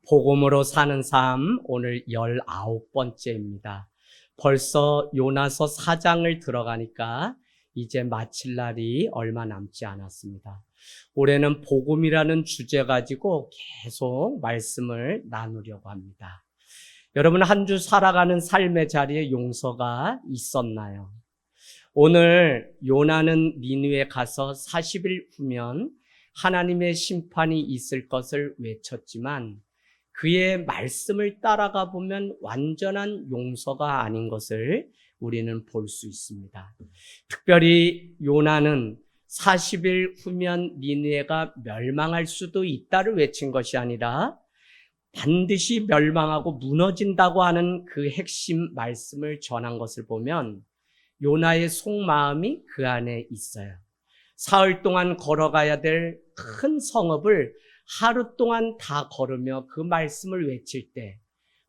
복음으로 사는 삶 오늘 19번째입니다. 벌써 요나서 4장을 들어가니까 이제 마칠 날이 얼마 남지 않았습니다. 올해는 복음이라는 주제 가지고 계속 말씀을 나누려고 합니다. 여러분 한 주 살아가는 삶의 자리에 용서가 있었나요? 오늘 요나는 니느웨에 가서 40일 후면 하나님의 심판이 있을 것을 외쳤지만 그의 말씀을 따라가 보면 완전한 용서가 아닌 것을 우리는 볼 수 있습니다. 특별히 요나는 40일 후면 니느웨가 멸망할 수도 있다를 외친 것이 아니라 반드시 멸망하고 무너진다고 하는 그 핵심 말씀을 전한 것을 보면 요나의 속마음이 그 안에 있어요. 사흘 동안 걸어가야 될 큰 성읍을 하루 동안 다 걸으며 그 말씀을 외칠 때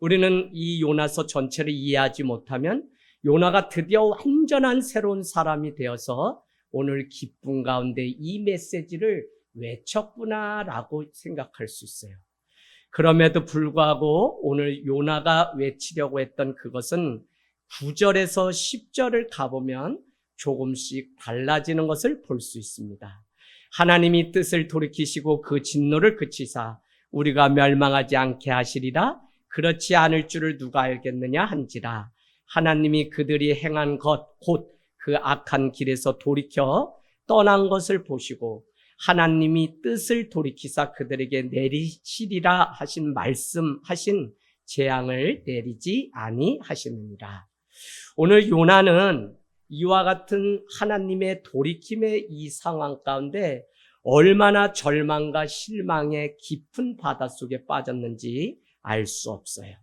우리는 이 요나서 전체를 이해하지 못하면 요나가 드디어 완전한 새로운 사람이 되어서 오늘 기쁨 가운데 이 메시지를 외쳤구나라고 생각할 수 있어요. 그럼에도 불구하고 오늘 요나가 외치려고 했던 그것은 9절에서 10절을 가보면 조금씩 달라지는 것을 볼 수 있습니다. 하나님이 뜻을 돌이키시고 그 진노를 그치사 우리가 멸망하지 않게 하시리라. 그렇지 않을 줄을 누가 알겠느냐 한지라. 하나님이 그들이 행한 것 곧 그 악한 길에서 돌이켜 떠난 것을 보시고 하나님이 뜻을 돌이키사 그들에게 내리시리라 하신 말씀하신 재앙을 내리지 아니하시느니라. 오늘 요나는 이와 같은 하나님의 돌이킴의 이 상황 가운데 얼마나 절망과 실망의 깊은 바닷속에 빠졌는지 알 수 없어요.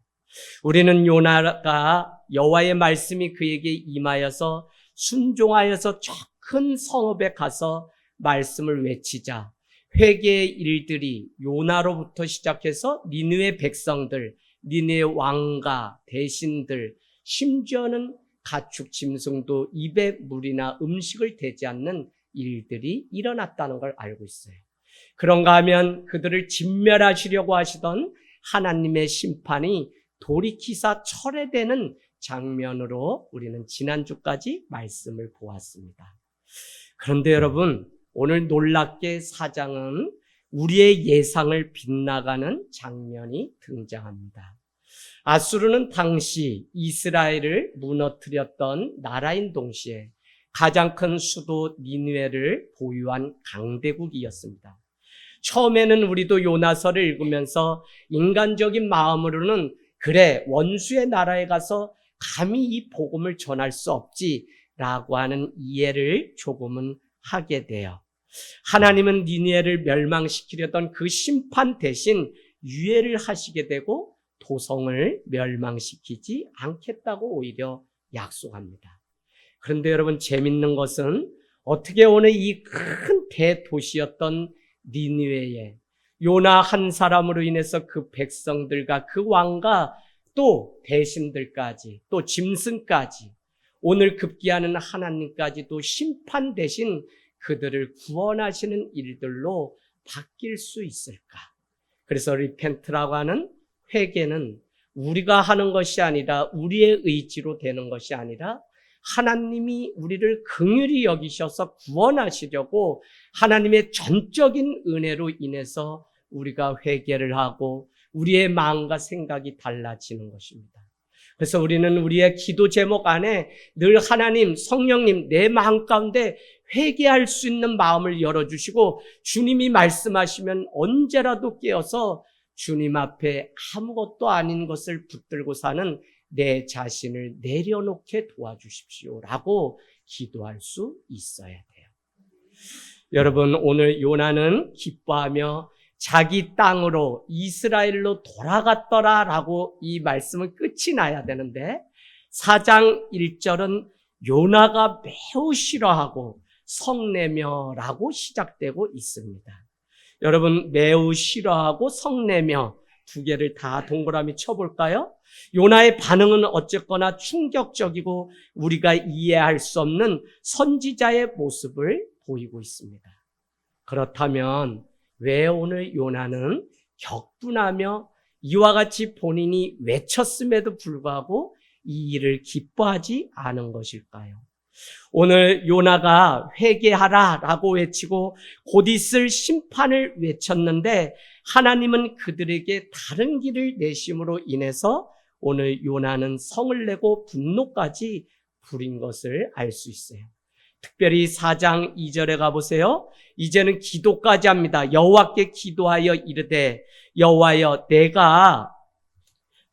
우리는 요나가 여호와의 말씀이 그에게 임하여서 순종하여서 저 큰 성읍에 가서 말씀을 외치자 회개의 일들이 요나로부터 시작해서 니느웨 백성들, 니느웨 왕가, 대신들, 심지어는 가축 짐승도 입에 물이나 음식을 대지 않는 일들이 일어났다는 걸 알고 있어요. 그런가 하면 그들을 진멸하시려고 하시던 하나님의 심판이 돌이키사 철회되는 장면으로 우리는 지난주까지 말씀을 보았습니다. 그런데 여러분, 오늘 놀랍게 4장은 우리의 예상을 빗나가는 장면이 등장합니다. 아수르는 당시 이스라엘을 무너뜨렸던 나라인 동시에 가장 큰 수도 니느웨를 보유한 강대국이었습니다. 처음에는 우리도 요나서를 읽으면서 인간적인 마음으로는 그래, 원수의 나라에 가서 감히 이 복음을 전할 수 없지라고 하는 이해를 조금은 하게 돼요. 하나님은 니느웨를 멸망시키려던 그 심판 대신 유예를 하시게 되고 도성을 멸망시키지 않겠다고 오히려 약속합니다. 그런데 여러분 재밌는 것은 어떻게 오늘 이 큰 대도시였던 니느웨에 요나 한 사람으로 인해서 그 백성들과 그 왕과 또 대신들까지 또 짐승까지 오늘 급기야는 하나님까지도 심판 대신 그들을 구원하시는 일들로 바뀔 수 있을까? 그래서 리펜트라고 하는 회개는 우리가 하는 것이 아니라 우리의 의지로 되는 것이 아니라 하나님이 우리를 긍휼히 여기셔서 구원하시려고 하나님의 전적인 은혜로 인해서 우리가 회개를 하고 우리의 마음과 생각이 달라지는 것입니다. 그래서 우리는 우리의 기도 제목 안에 늘 하나님, 성령님, 내 마음 가운데 회개할 수 있는 마음을 열어주시고 주님이 말씀하시면 언제라도 깨어서 주님 앞에 아무것도 아닌 것을 붙들고 사는 내 자신을 내려놓게 도와주십시오라고 기도할 수 있어야 돼요. 여러분 오늘 요나는 기뻐하며 자기 땅으로 이스라엘로 돌아갔더라라고 이 말씀은 끝이 나야 되는데 4장 1절은 요나가 매우 싫어하고 성내며라고 시작되고 있습니다. 여러분 매우 싫어하고 성내며 두 개를 다 동그라미 쳐볼까요? 요나의 반응은 어쨌거나 충격적이고 우리가 이해할 수 없는 선지자의 모습을 보이고 있습니다. 그렇다면 왜 오늘 요나는 격분하며 이와 같이 본인이 외쳤음에도 불구하고 이 일을 기뻐하지 않은 것일까요? 오늘 요나가 회개하라라고 외치고 곧 있을 심판을 외쳤는데 하나님은 그들에게 다른 길을 내심으로 인해서 오늘 요나는 성을 내고 분노까지 부린 것을 알 수 있어요. 특별히 4장 2절에 가보세요. 이제는 기도까지 합니다. 여호와께 기도하여 이르되 여호와여 내가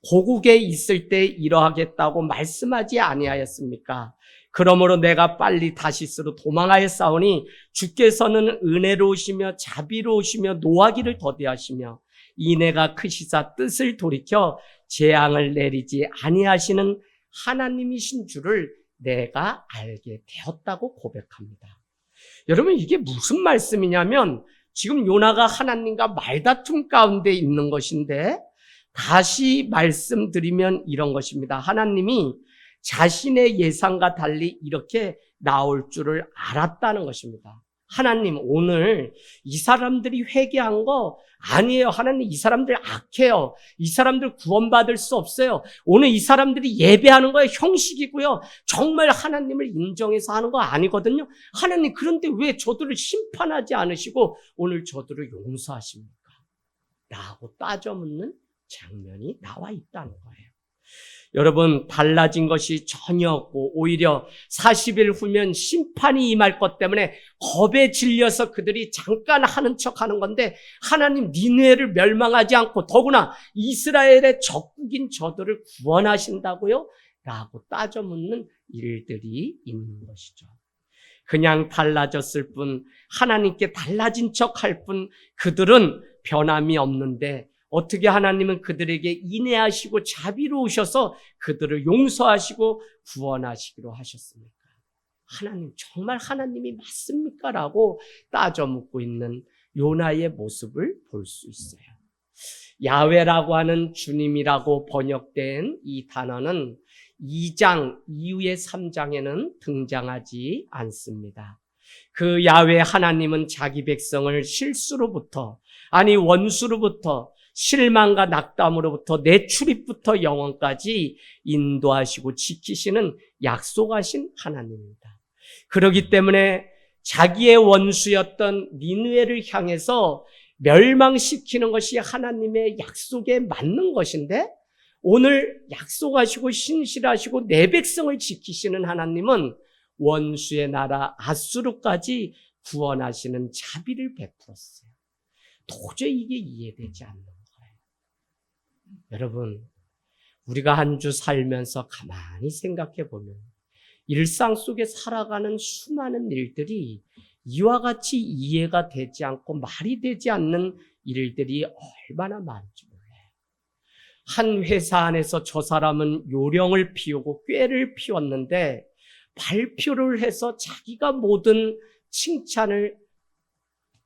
고국에 있을 때 이러하겠다고 말씀하지 아니하였습니까? 그러므로 내가 빨리 다시스로 도망하였사오니 주께서는 은혜로우시며 자비로우시며 노하기를 더디하시며 이내가 크시사 뜻을 돌이켜 재앙을 내리지 아니하시는 하나님이신 줄을 내가 알게 되었다고 고백합니다. 여러분 이게 무슨 말씀이냐면 지금 요나가 하나님과 말다툼 가운데 있는 것인데 다시 말씀드리면 이런 것입니다. 하나님이 자신의 예상과 달리 이렇게 나올 줄을 알았다는 것입니다. 하나님 오늘 이 사람들이 회개한 거 아니에요. 하나님 이 사람들 악해요. 이 사람들 구원받을 수 없어요. 오늘 이 사람들이 예배하는 거에 형식이고요. 정말 하나님을 인정해서 하는 거 아니거든요. 하나님 그런데 왜 저들을 심판하지 않으시고 오늘 저들을 용서하십니까? 라고 따져 묻는 장면이 나와 있다는 거예요. 여러분 달라진 것이 전혀 없고 오히려 40일 후면 심판이 임할 것 때문에 겁에 질려서 그들이 잠깐 하는 척하는 건데 하나님 니느웨를 멸망하지 않고 더구나 이스라엘의 적국인 저들을 구원하신다고요? 라고 따져 묻는 일들이 있는 것이죠. 그냥 달라졌을 뿐 하나님께 달라진 척할 뿐 그들은 변함이 없는데 어떻게 하나님은 그들에게 인애하시고 자비로우셔서 그들을 용서하시고 구원하시기로 하셨습니까? 하나님 정말 하나님이 맞습니까? 라고 따져 묻고 있는 요나의 모습을 볼 수 있어요. 야훼라고 하는 주님이라고 번역된 이 단어는 2장 이후의 3장에는 등장하지 않습니다. 그 야훼 하나님은 자기 백성을 실수로부터 아니 원수로부터 실망과 낙담으로부터 내 출입부터 영원까지 인도하시고 지키시는 약속하신 하나님입니다. 그렇기 때문에 자기의 원수였던 니느웨를 향해서 멸망시키는 것이 하나님의 약속에 맞는 것인데 오늘 약속하시고 신실하시고 내 백성을 지키시는 하나님은 원수의 나라 아수르까지 구원하시는 자비를 베풀었어요. 도저히 이게 이해되지 않는 거예요. 여러분, 우리가 한 주 살면서 가만히 생각해 보면 일상 속에 살아가는 수많은 일들이 이와 같이 이해가 되지 않고 말이 되지 않는 일들이 얼마나 많은지 몰라요. 한 회사 안에서 저 사람은 요령을 피우고 꾀를 피웠는데 발표를 해서 자기가 모든 칭찬을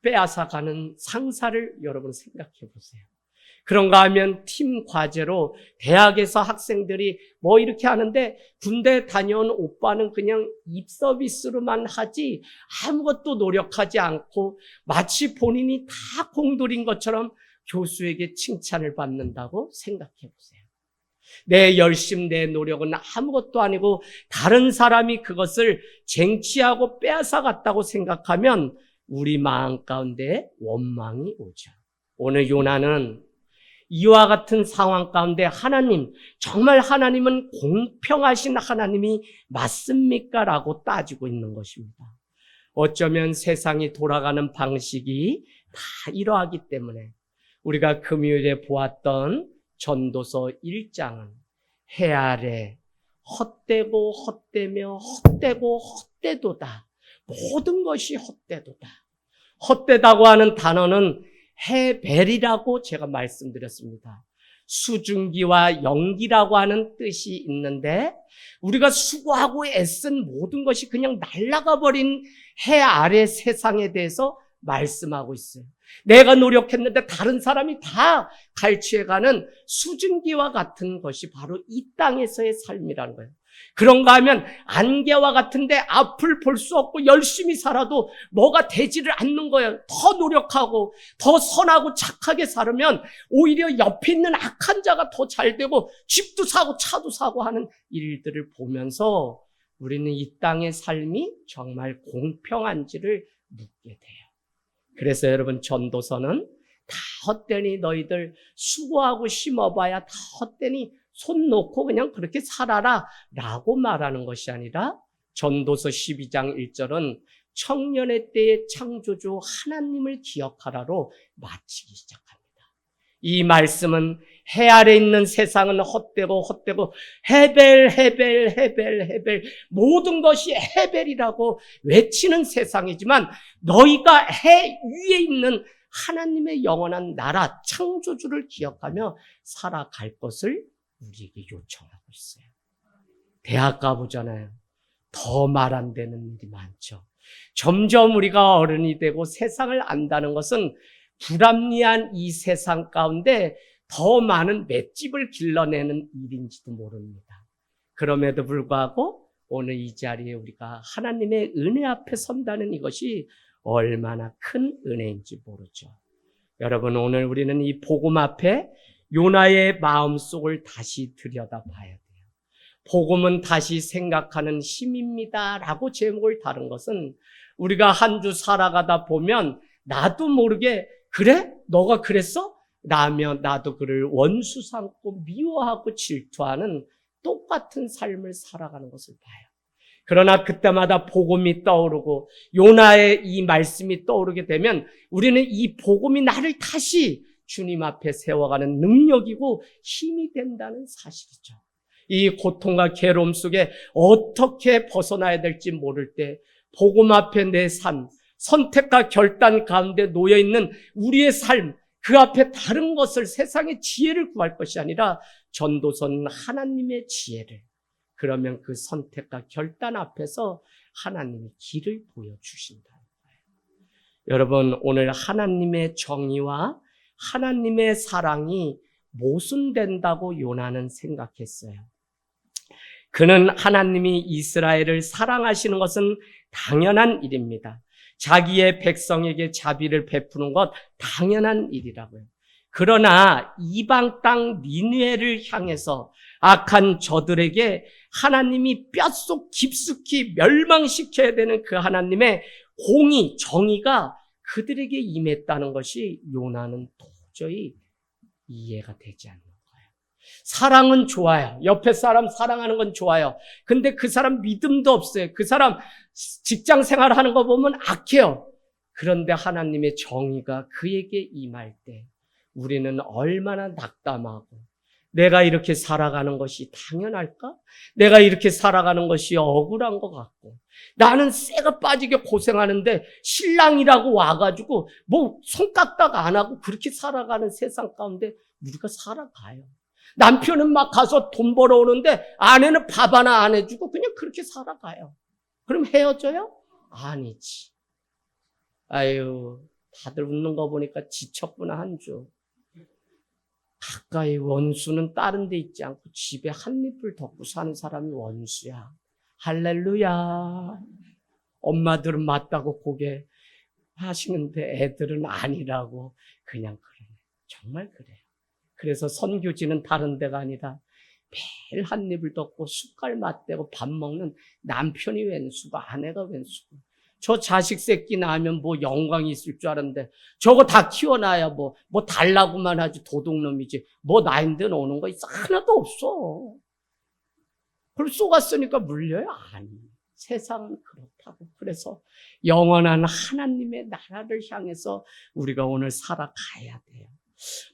빼앗아가는 상사를 여러분 생각해 보세요. 그런가 하면 팀 과제로 대학에서 학생들이 뭐 이렇게 하는데 군대 다녀온 오빠는 그냥 입 서비스로만 하지 아무것도 노력하지 않고 마치 본인이 다 공들인 것처럼 교수에게 칭찬을 받는다고 생각해 보세요. 내 열심, 내 노력은 아무것도 아니고 다른 사람이 그것을 쟁취하고 빼앗아갔다고 생각하면 우리 마음 가운데 원망이 오죠. 오늘 요나는 이와 같은 상황 가운데 하나님, 정말 하나님은 공평하신 하나님이 맞습니까? 라고 따지고 있는 것입니다. 어쩌면 세상이 돌아가는 방식이 다 이러하기 때문에 우리가 금요일에 보았던 전도서 1장은 해 아래 헛되고 헛되며 헛되고 헛되도다. 모든 것이 헛되도다. 헛되다고 하는 단어는 해벨이라고 제가 말씀드렸습니다. 수증기와 연기라고 하는 뜻이 있는데 우리가 수고하고 애쓴 모든 것이 그냥 날아가 버린 해 아래 세상에 대해서 말씀하고 있어요. 내가 노력했는데 다른 사람이 다 갈취해가는 수증기와 같은 것이 바로 이 땅에서의 삶이라는 거예요. 그런가 하면 안개와 같은데 앞을 볼 수 없고 열심히 살아도 뭐가 되지를 않는 거예요. 더 노력하고 더 선하고 착하게 살으면 오히려 옆에 있는 악한 자가 더 잘 되고 집도 사고 차도 사고 하는 일들을 보면서 우리는 이 땅의 삶이 정말 공평한지를 묻게 돼요. 그래서 여러분, 전도서는 다 헛되니 너희들 수고하고 심어봐야 다 헛되니 손 놓고 그냥 그렇게 살아라 라고 말하는 것이 아니라, 전도서 12장 1절은 청년의 때의 창조주 하나님을 기억하라로 마치기 시작합니다. 이 말씀은 해 아래 있는 세상은 헛되고 헤벨 모든 것이 헤벨이라고 외치는 세상이지만, 너희가 해 위에 있는 하나님의 영원한 나라 창조주를 기억하며 살아갈 것을 우리에게 요청하고 있어요. 대학 가보잖아요. 더 말 안 되는 일이 많죠. 점점 우리가 어른이 되고 세상을 안다는 것은 불합리한 이 세상 가운데 더 많은 맷집을 길러내는 일인지도 모릅니다. 그럼에도 불구하고 오늘 이 자리에 우리가 하나님의 은혜 앞에 선다는 이것이 얼마나 큰 은혜인지 모르죠. 여러분, 오늘 우리는 이 복음 앞에 요나의 마음속을 다시 들여다봐야 돼요. 복음은 다시 생각하는 힘입니다 라고 제목을 다룬 것은, 우리가 한 주 살아가다 보면 나도 모르게 그래? 너가 그랬어? 라며 나도 그를 원수 삼고 미워하고 질투하는 똑같은 삶을 살아가는 것을 봐요. 그러나 그때마다 복음이 떠오르고 요나의 이 말씀이 떠오르게 되면 우리는 이 복음이 나를 다시 주님 앞에 세워가는 능력이고 힘이 된다는 사실이죠. 이 고통과 괴로움 속에 어떻게 벗어나야 될지 모를 때 복음 앞에 내 삶, 선택과 결단 가운데 놓여있는 우리의 삶, 그 앞에 다른 것을, 세상의 지혜를 구할 것이 아니라 전도서는 하나님의 지혜를, 그러면 그 선택과 결단 앞에서 하나님의 길을 보여주신다는 거예요. 여러분, 오늘 하나님의 정의와 하나님의 사랑이 모순된다고 요나는 생각했어요. 그는 하나님이 이스라엘을 사랑하시는 것은 당연한 일입니다. 자기의 백성에게 자비를 베푸는 것 당연한 일이라고요. 그러나 이방 땅 니느웨를 향해서 악한 저들에게 하나님이 뼛속 깊숙이 멸망시켜야 되는 그 하나님의 공의, 정의가 그들에게 임했다는 것이 요나는 도저히 이해가 되지 않는 거예요. 사랑은 좋아요. 옆에 사람 사랑하는 건 좋아요. 근데 그 사람 믿음도 없어요. 그 사람 직장 생활하는 거 보면 악해요. 그런데 하나님의 정의가 그에게 임할 때 우리는 얼마나 낙담하고, 내가 이렇게 살아가는 것이 당연할까? 내가 이렇게 살아가는 것이 억울한 것 같고, 나는 쇠가 빠지게 고생하는데 신랑이라고 와가지고 뭐 손깍딱 안 하고 그렇게 살아가는 세상 가운데 우리가 살아가요. 남편은 막 가서 돈 벌어오는데 아내는 밥 하나 안 해주고 그냥 그렇게 살아가요. 그럼 헤어져요? 아니지. 아유, 다들 웃는 거 보니까 지쳤구나 한 주. 가까이 원수는 다른 데 있지 않고 집에 한 입을 덮고 사는 사람이 원수야. 할렐루야. 엄마들은 맞다고 고개 하시는데 애들은 아니라고 그냥 그래요. 정말 그래요. 그래서 선교지는 다른 데가 아니라 매일 한 입을 덮고 숟갈 맛대고 밥 먹는 남편이 왼수고 아내가 왼수고, 저 자식 새끼 낳으면 뭐 영광이 있을 줄 알았는데 저거 다 키워놔야 뭐 달라고만 하지 도둑놈이지 뭐 나인데 오는 거 있어? 하나도 없어. 그걸 쏘갔으니까 물려요? 아니, 세상은 그렇다고. 그래서 영원한 하나님의 나라를 향해서 우리가 오늘 살아가야 돼요.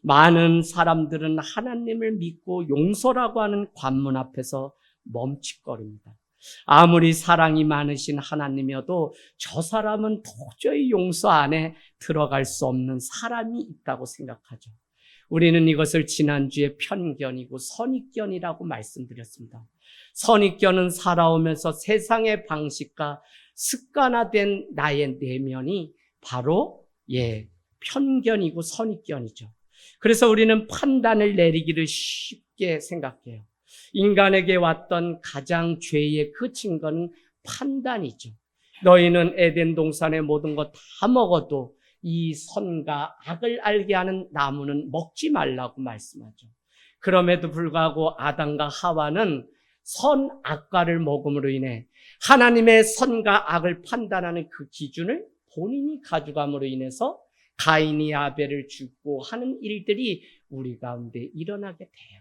많은 사람들은 하나님을 믿고 용서라고 하는 관문 앞에서 멈칫거립니다. 아무리 사랑이 많으신 하나님이어도 저 사람은 도저히 용서 안에 들어갈 수 없는 사람이 있다고 생각하죠. 우리는 이것을 지난주에 편견이고 선입견이라고 말씀드렸습니다. 선입견은 살아오면서 세상의 방식과 습관화된 나의 내면이 바로 편견이고 선입견이죠. 그래서 우리는 판단을 내리기를 쉽게 생각해요. 인간에게 왔던 가장 죄의 그 증거는 판단이죠. 너희는 에덴 동산의 모든 것 다 먹어도 이 선과 악을 알게 하는 나무는 먹지 말라고 말씀하죠. 그럼에도 불구하고 아담과 하와는 선악과를 먹음으로 인해 하나님의 선과 악을 판단하는 그 기준을 본인이 가져감으로 인해서 가인이 아벨을 죽고 하는 일들이 우리 가운데 일어나게 돼요.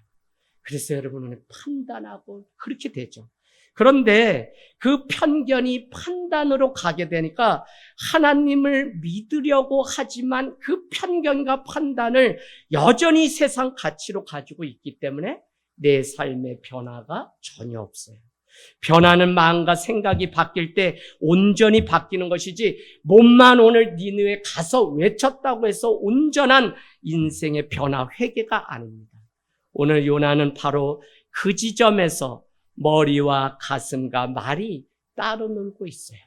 그래서 여러분은 판단하고 그렇게 되죠. 그런데 그 편견이 판단으로 가게 되니까 하나님을 믿으려고 하지만 그 편견과 판단을 여전히 세상 가치로 가지고 있기 때문에 내 삶의 변화가 전혀 없어요. 변하는 마음과 생각이 바뀔 때 온전히 바뀌는 것이지 몸만 오늘 니느웨 가서 외쳤다고 해서 온전한 인생의 변화, 회개가 아닙니다. 오늘 요나는 바로 그 지점에서 머리와 가슴과 말이 따로 놀고 있어요.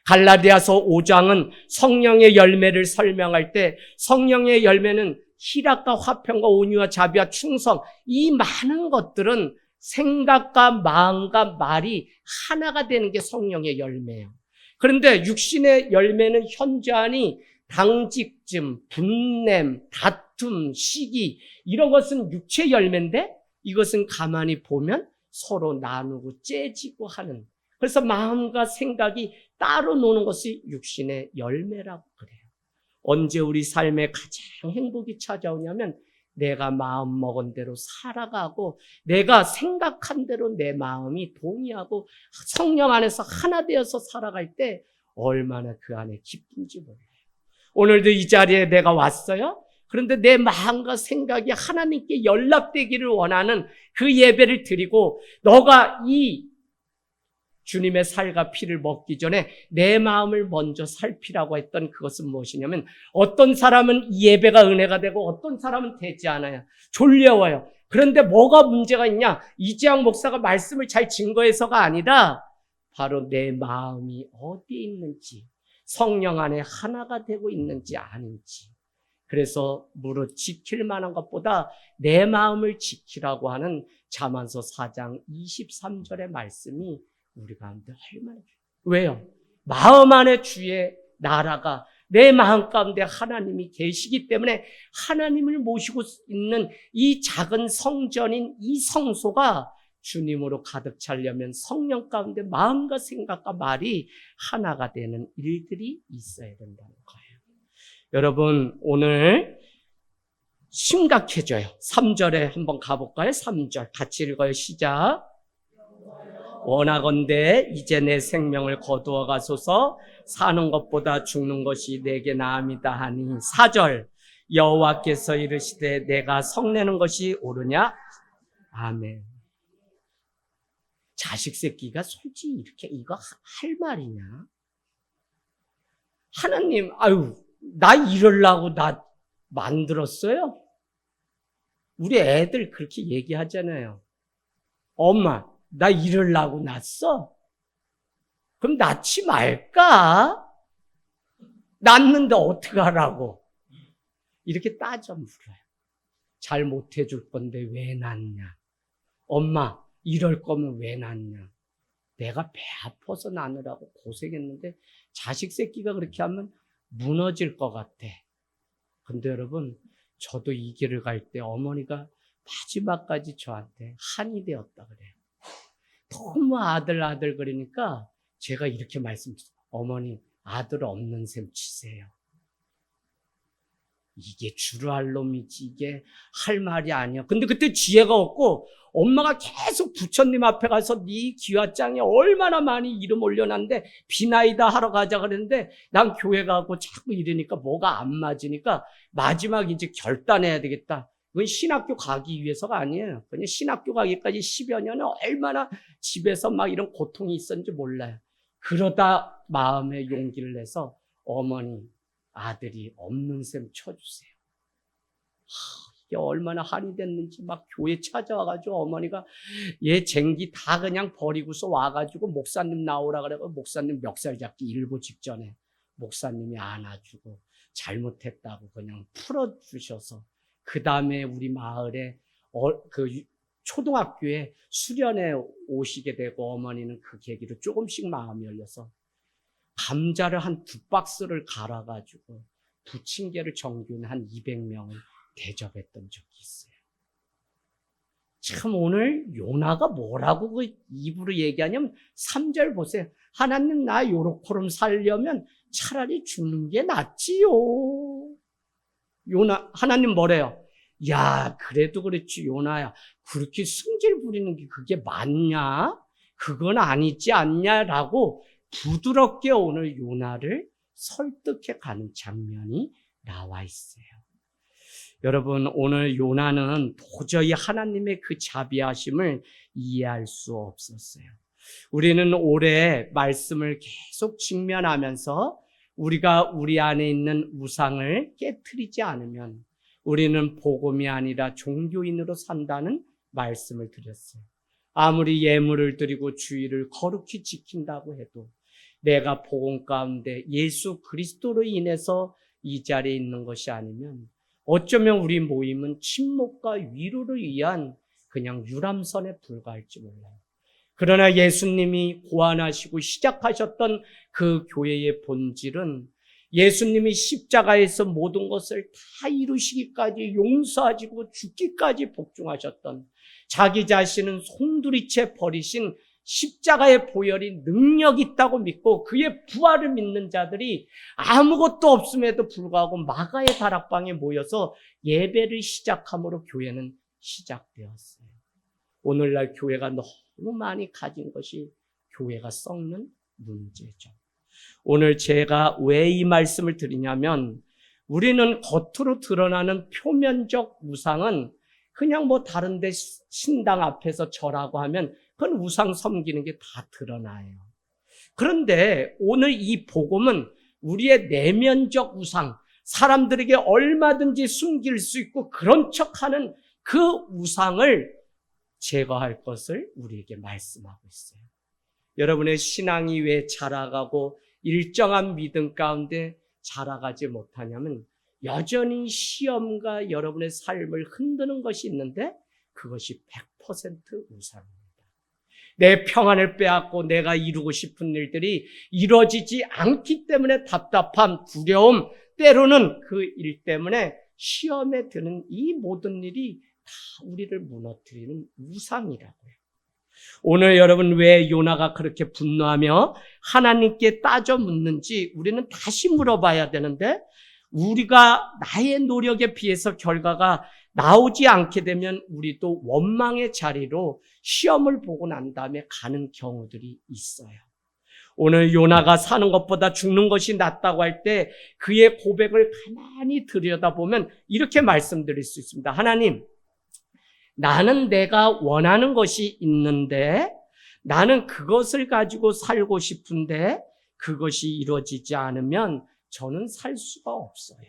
갈라디아서 5장은 성령의 열매를 설명할 때 성령의 열매는 희락과 화평과 온유와 자비와 충성, 이 많은 것들은 생각과 마음과 말이 하나가 되는 게 성령의 열매예요. 그런데 육신의 열매는 현저하니 당직쯤, 분냄, 다툼, 시기 이런 것은 육체 열매인데 이것은 가만히 보면 서로 나누고 째지고 하는, 그래서 마음과 생각이 따로 노는 것이 육신의 열매라고 그래요. 언제 우리 삶에 가장 행복이 찾아오냐면 내가 마음 먹은 대로 살아가고 내가 생각한 대로 내 마음이 동의하고 성령 안에서 하나 되어서 살아갈 때 얼마나 그 안에 기쁜지 몰라요. 오늘도 이 자리에 내가 왔어요. 그런데 내 마음과 생각이 하나님께 연락되기를 원하는 그 예배를 드리고 너가 이 주님의 살과 피를 먹기 전에 내 마음을 먼저 살피라고 했던 그것은 무엇이냐면 어떤 사람은 이 예배가 은혜가 되고 어떤 사람은 되지 않아요. 졸려워요. 그런데 뭐가 문제가 있냐? 이재학 목사가 말씀을 잘 증거해서가 아니라 바로 내 마음이 어디에 있는지, 성령 안에 하나가 되고 있는지 아닌지. 그래서 무릇 지킬 만한 것보다 내 마음을 지키라고 하는 잠언서 4장 23절의 말씀이 우리 가운데 얼마나 중요해요. 왜요? 마음 안에 주의 나라가 내 마음 가운데 하나님이 계시기 때문에 하나님을 모시고 있는 이 작은 성전인 이 성소가 주님으로 가득 차려면 성령 가운데 마음과 생각과 말이 하나가 되는 일들이 있어야 된다는 거예요. 여러분 오늘 심각해져요. 3절에 한번 가볼까요? 3절 같이 읽어요. 시작. 원하건대 이제 내 생명을 거두어 가소서. 사는 것보다 죽는 것이 내게 나음이다 하니. 4절 여호와께서 이르시되 내가 성내는 것이 옳으냐? 아멘. 자식 새끼가 솔직히 이렇게 이거 할 말이냐? 하나님, 나 이러려고 나 만들었어요? 우리 애들 그렇게 얘기하잖아요. 엄마, 나 이러려고 낳았어? 그럼 낳지 말까? 낳는데 어떡하라고? 이렇게 따져 물어요. 잘 못해줄 건데 왜 낳냐? 엄마, 이럴 거면 왜 낳냐? 내가 배 아파서 낳느라고 고생했는데 자식 새끼가 그렇게 하면 무너질 것 같아. 근데 여러분, 저도 이 길을 갈 때 어머니가 마지막까지 저한테 한이 되었다 그래요. 너무 아들 그러니까 제가 이렇게 말씀드렸어요. 어머니, 아들 없는 셈 치세요. 이게 주루할 놈이지 이게 할 말이 아니야. 근데 그때 지혜가 없고 엄마가 계속 부처님 앞에 가서 네 기와장에 얼마나 많이 이름 올려놨는데 비나이다 하러 가자 그랬는데 난 교회 가고 자꾸 이러니까 뭐가 안 맞으니까 마지막 이제 결단해야 되겠다. 그건 신학교 가기 위해서가 아니에요. 그냥 신학교 가기까지 10여 년은 얼마나 집에서 막 이런 고통이 있었는지 몰라요. 그러다 마음의 용기를 내서 어머니, 아들이 없는 셈 쳐주세요. 이게 얼마나 한이 됐는지 막 교회 찾아와가지고 어머니가 얘 쟁기 다 그냥 버리고서 와가지고 목사님 나오라 그래서 목사님 멱살 잡기 일보 직전에 목사님이 안아주고 잘못했다고 그냥 풀어주셔서 그 다음에 우리 마을에 초등학교에 수련회 오시게 되고 어머니는 그 계기로 조금씩 마음이 열려서 감자를 한 2박스를 갈아가지고 부침개를 정규는 한 200명을 대접했던 적이 있어요. 참 오늘 요나가 뭐라고 그 입으로 얘기하냐면 3절 보세요. 하나님 나 요렇게럼 살려면 차라리 죽는 게 낫지요. 요나 하나님 뭐래요? 야 그래도 그렇지 요나야 그렇게 승질 부리는 게 그게 맞냐? 그건 아니지 않냐라고 부드럽게 오늘 요나를 설득해 가는 장면이 나와 있어요. 여러분 오늘 요나는 도저히 하나님의 그 자비하심을 이해할 수 없었어요. 우리는 올해 말씀을 계속 직면하면서 우리가 우리 안에 있는 우상을 깨트리지 않으면 우리는 복음이 아니라 종교인으로 산다는 말씀을 드렸어요. 아무리 예물을 드리고 주의를 거룩히 지킨다고 해도 내가 복음 가운데 예수 그리스도로 인해서 이 자리에 있는 것이 아니면 어쩌면 우리 모임은 침묵과 위로를 위한 그냥 유람선에 불과할지 몰라요. 그러나 예수님이 고안하시고 시작하셨던 그 교회의 본질은 예수님이 십자가에서 모든 것을 다 이루시기까지 용서하시고 죽기까지 복종하셨던 자기 자신은 송두리째 버리신 십자가의 보혈이 능력이 있다고 믿고 그의 부활을 믿는 자들이 아무것도 없음에도 불구하고 마가의 다락방에 모여서 예배를 시작함으로 교회는 시작되었어요. 오늘날 교회가 너무 많이 가진 것이 교회가 썩는 문제죠. 오늘 제가 왜 이 말씀을 드리냐면 우리는 겉으로 드러나는 표면적 우상은 그냥 뭐 다른 데 신당 앞에서 절하고 하면 그건 우상 섬기는 게 다 드러나요. 그런데 오늘 이 복음은 우리의 내면적 우상, 사람들에게 얼마든지 숨길 수 있고 그런 척하는 그 우상을 제거할 것을 우리에게 말씀하고 있어요. 여러분의 신앙이 왜 자라가고 일정한 믿음 가운데 자라가지 못하냐면 여전히 시험과 여러분의 삶을 흔드는 것이 있는데 그것이 100% 우상입니다. 내 평안을 빼앗고 내가 이루고 싶은 일들이 이루어지지 않기 때문에 답답함, 두려움, 때로는 그 일 때문에 시험에 드는 이 모든 일이 다 우리를 무너뜨리는 우상이라고요. 오늘 여러분 왜 요나가 그렇게 분노하며 하나님께 따져 묻는지 우리는 다시 물어봐야 되는데 우리가 나의 노력에 비해서 결과가 나오지 않게 되면 우리도 원망의 자리로 시험을 보고 난 다음에 가는 경우들이 있어요. 오늘 요나가 사는 것보다 죽는 것이 낫다고 할 때 그의 고백을 가만히 들여다보면 이렇게 말씀드릴 수 있습니다. 하나님, 나는 내가 원하는 것이 있는데 나는 그것을 가지고 살고 싶은데 그것이 이루어지지 않으면 저는 살 수가 없어요.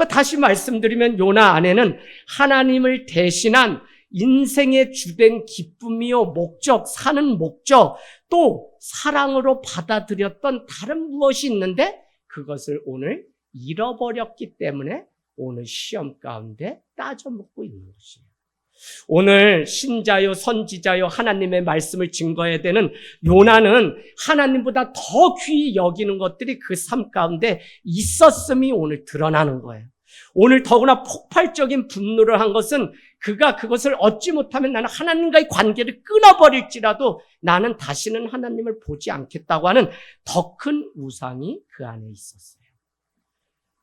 다시 말씀드리면 요나 안에는 하나님을 대신한 인생의 주된 기쁨이요 목적, 사는 목적, 또 사랑으로 받아들였던 다른 무엇이 있는데 그것을 오늘 잃어버렸기 때문에 오늘 시험 가운데 따져 묻고 있는 것이에요. 오늘 신자요 선지자요 하나님의 말씀을 증거해야 되는 요나는 하나님보다 더 귀히 여기는 것들이 그 삶 가운데 있었음이 오늘 드러나는 거예요. 오늘 더구나 폭발적인 분노를 한 것은 그가 그것을 얻지 못하면 나는 하나님과의 관계를 끊어버릴지라도 나는 다시는 하나님을 보지 않겠다고 하는 더 큰 우상이 그 안에 있었어요.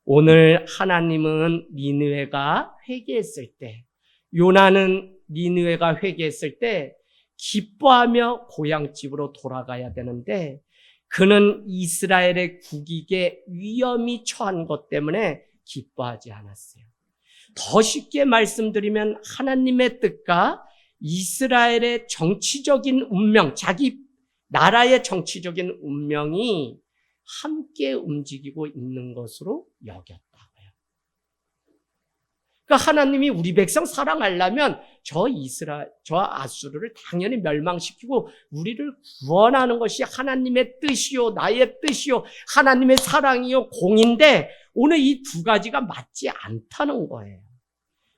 오늘 하나님은 니느웨가 회개했을 때 요나는 니느웨가 회개했을 때 기뻐하며 고향집으로 돌아가야 되는데 그는 이스라엘의 국익에 위험이 처한 것 때문에 기뻐하지 않았어요. 더 쉽게 말씀드리면 하나님의 뜻과 이스라엘의 정치적인 운명, 자기 나라의 정치적인 운명이 함께 움직이고 있는 것으로 여겼다고요. 그러니까 하나님이 우리 백성 사랑하려면 저 아수르를 당연히 멸망시키고 우리를 구원하는 것이 하나님의 뜻이요, 나의 뜻이요, 하나님의 사랑이요, 공인데 오늘 이 두 가지가 맞지 않다는 거예요.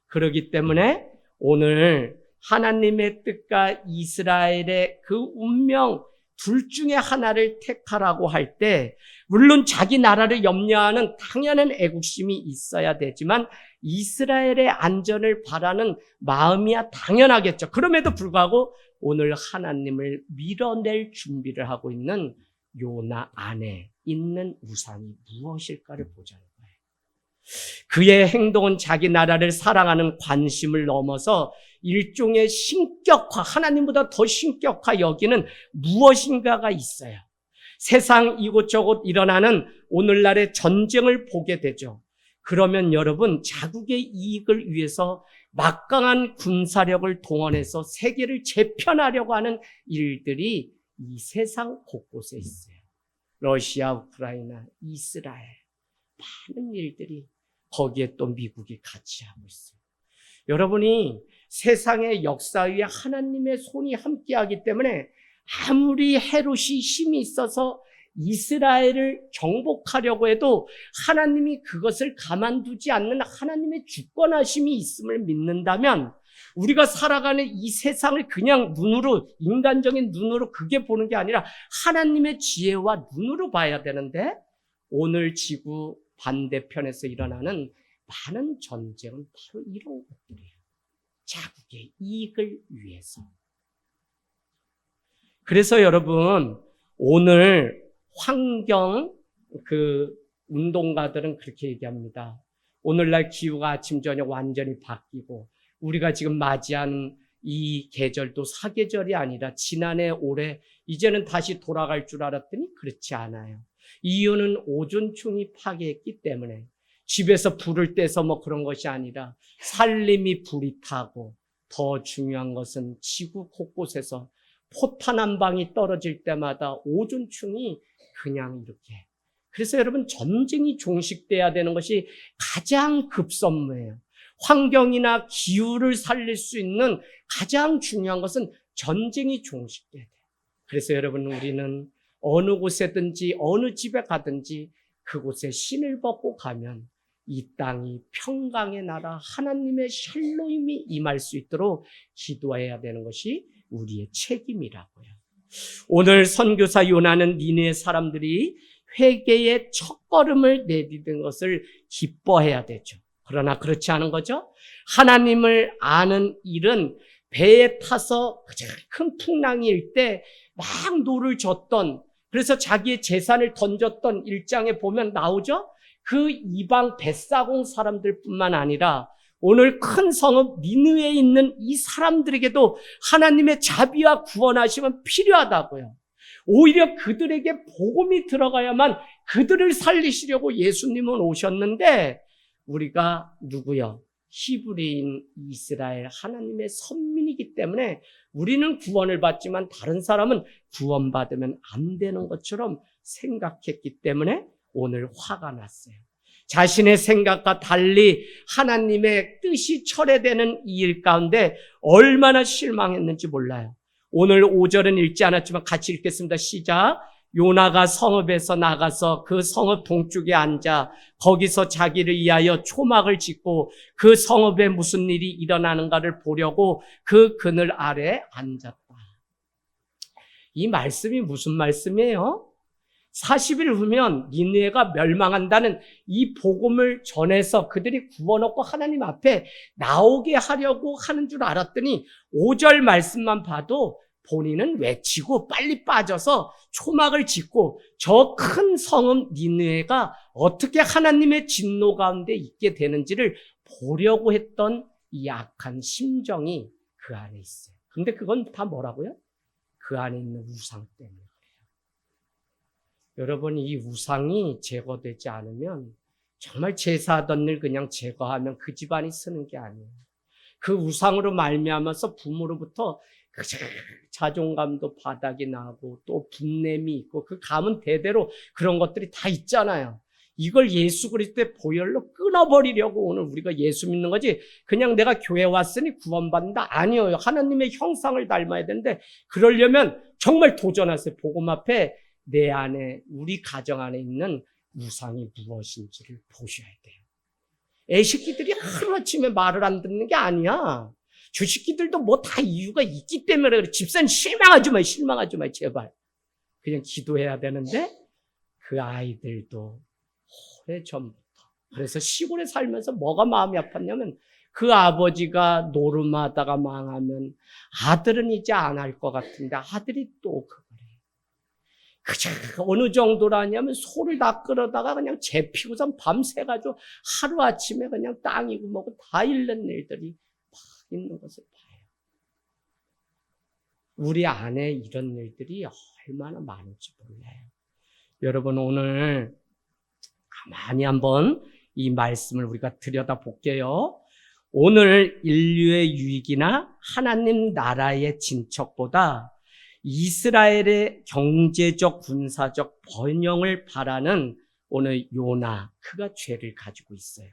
그렇기 때문에 오늘 하나님의 뜻과 이스라엘의 그 운명 둘 중에 하나를 택하라고 할 때 물론 자기 나라를 염려하는 당연한 애국심이 있어야 되지만 이스라엘의 안전을 바라는 마음이야 당연하겠죠. 그럼에도 불구하고 오늘 하나님을 밀어낼 준비를 하고 있는 요나 안에 있는 우상이 무엇일까를 보자는 거예요. 그의 행동은 자기 나라를 사랑하는 관심을 넘어서 일종의 신격화, 하나님보다 더 신격화 여기는 무엇인가가 있어요. 세상 이곳저곳 일어나는 오늘날의 전쟁을 보게 되죠. 그러면 여러분, 자국의 이익을 위해서 막강한 군사력을 동원해서 세계를 재편하려고 하는 일들이 이 세상 곳곳에 있어요. 러시아, 우크라이나, 이스라엘, 많은 일들이 거기에 또 미국이 같이 하고 있어요. 여러분이 세상의 역사 위에 하나님의 손이 함께하기 때문에 아무리 헤롯이 힘이 있어서 이스라엘을 정복하려고 해도 하나님이 그것을 가만두지 않는 하나님의 주권하심이 있음을 믿는다면 우리가 살아가는 이 세상을 그냥 눈으로, 인간적인 눈으로 그게 보는 게 아니라 하나님의 지혜와 눈으로 봐야 되는데 오늘 지구 반대편에서 일어나는 많은 전쟁은 바로 이런 것들이에요. 자국의 이익을 위해서. 그래서 여러분, 오늘 환경 운동가들은 그렇게 얘기합니다. 오늘날 기후가 아침 저녁 완전히 바뀌고 우리가 지금 맞이한 이 계절도 사계절이 아니라 지난해 올해 이제는 다시 돌아갈 줄 알았더니 그렇지 않아요. 이유는 오존층이 파괴했기 때문에 집에서 불을 떼서 뭐 그런 것이 아니라 산림이 불이 타고 더 중요한 것은 지구 곳곳에서 포탄 한 방이 떨어질 때마다 오존층이 그냥 이렇게. 그래서 여러분 전쟁이 종식돼야 되는 것이 가장 급선무예요. 환경이나 기후를 살릴 수 있는 가장 중요한 것은 전쟁이 종식돼야 돼요. 그래서 여러분 우리는 어느 곳에든지 어느 집에 가든지 그곳에 신을 벗고 가면 이 땅이 평강의 나라 하나님의 샬롬이 임할 수 있도록 기도해야 되는 것이 우리의 책임이라고요. 오늘 선교사 요나는 니느웨 사람들이 회개의 첫걸음을 내디딘 것을 기뻐해야 되죠. 그러나 그렇지 않은 거죠. 하나님을 아는 일은 배에 타서 가장 큰 풍랑일 때 막 노를 젓던, 그래서 자기의 재산을 던졌던 1장에 보면 나오죠. 그 이방 벳사공 사람들뿐만 아니라 오늘 큰 성읍 니느웨에 있는 이 사람들에게도 하나님의 자비와 구원하심은 필요하다고요. 오히려 그들에게 복음이 들어가야만 그들을 살리시려고 예수님은 오셨는데 우리가 누구요? 히브리인 이스라엘 하나님의 선민이기 때문에 우리는 구원을 받지만 다른 사람은 구원받으면 안 되는 것처럼 생각했기 때문에 오늘 화가 났어요. 자신의 생각과 달리 하나님의 뜻이 철회되는 이 일 가운데 얼마나 실망했는지 몰라요. 오늘 5절은 읽지 않았지만 같이 읽겠습니다. 시작. 요나가 성읍에서 나가서 그 성읍 동쪽에 앉아 거기서 자기를 위하여 초막을 짓고 그 성읍에 무슨 일이 일어나는가를 보려고 그 그늘 아래 앉았다. 이 말씀이 무슨 말씀이에요? 40일 후면 니느웨가 멸망한다는 이 복음을 전해서 그들이 구원 얻고 하나님 앞에 나오게 하려고 하는 줄 알았더니 5절 말씀만 봐도 본인은 외치고 빨리 빠져서 초막을 짓고 저 큰 성읍 니느웨가 어떻게 하나님의 진노 가운데 있게 되는지를 보려고 했던 이 악한 심정이 그 안에 있어요. 근데 그건 다 뭐라고요? 그 안에 있는 우상 때문에 그래요. 여러분, 이 우상이 제거되지 않으면 정말 제사하던 일 그냥 제거하면 그 집안이 쓰는 게 아니에요. 그 우상으로 말미암아서 부모로부터 자존감도 바닥이 나고 또 분냄이 있고 그 가문 대대로 그런 것들이 다 있잖아요. 이걸 예수 그리스도의 보혈로 끊어버리려고 오늘 우리가 예수 믿는 거지 그냥 내가 교회 왔으니 구원받는다 아니에요. 하나님의 형상을 닮아야 되는데 그러려면 정말 도전하세요. 복음 앞에 내 안에 우리 가정 안에 있는 우상이 무엇인지를 보셔야 돼요. 애새끼들이 하루아침에 말을 안 듣는 게 아니야. 저 새끼들도 뭐 다 이유가 있기 때문에 그래. 집사님 실망하지 마, 제발. 그냥 기도해야 되는데 그 아이들도 오래전부터. 그래서 시골에 살면서 뭐가 마음이 아팠냐면 그 아버지가 노름하다가 망하면 아들은 이제 안 할 것 같은데 아들이 또 그거래. 그저 어느 정도라냐면 소를 다 끌어다가 그냥 재피고선 밤새가지고 하루아침에 그냥 땅이고 뭐고 다 잃는 일들이 막 있는 것을 봐요. 우리 안에 이런 일들이 얼마나 많은지 몰라요. 여러분 오늘 가만히 한번 이 말씀을 우리가 들여다볼게요. 오늘 인류의 유익이나 하나님 나라의 진척보다 이스라엘의 경제적 군사적 번영을 바라는 오늘 요나, 그가 죄를 가지고 있어요.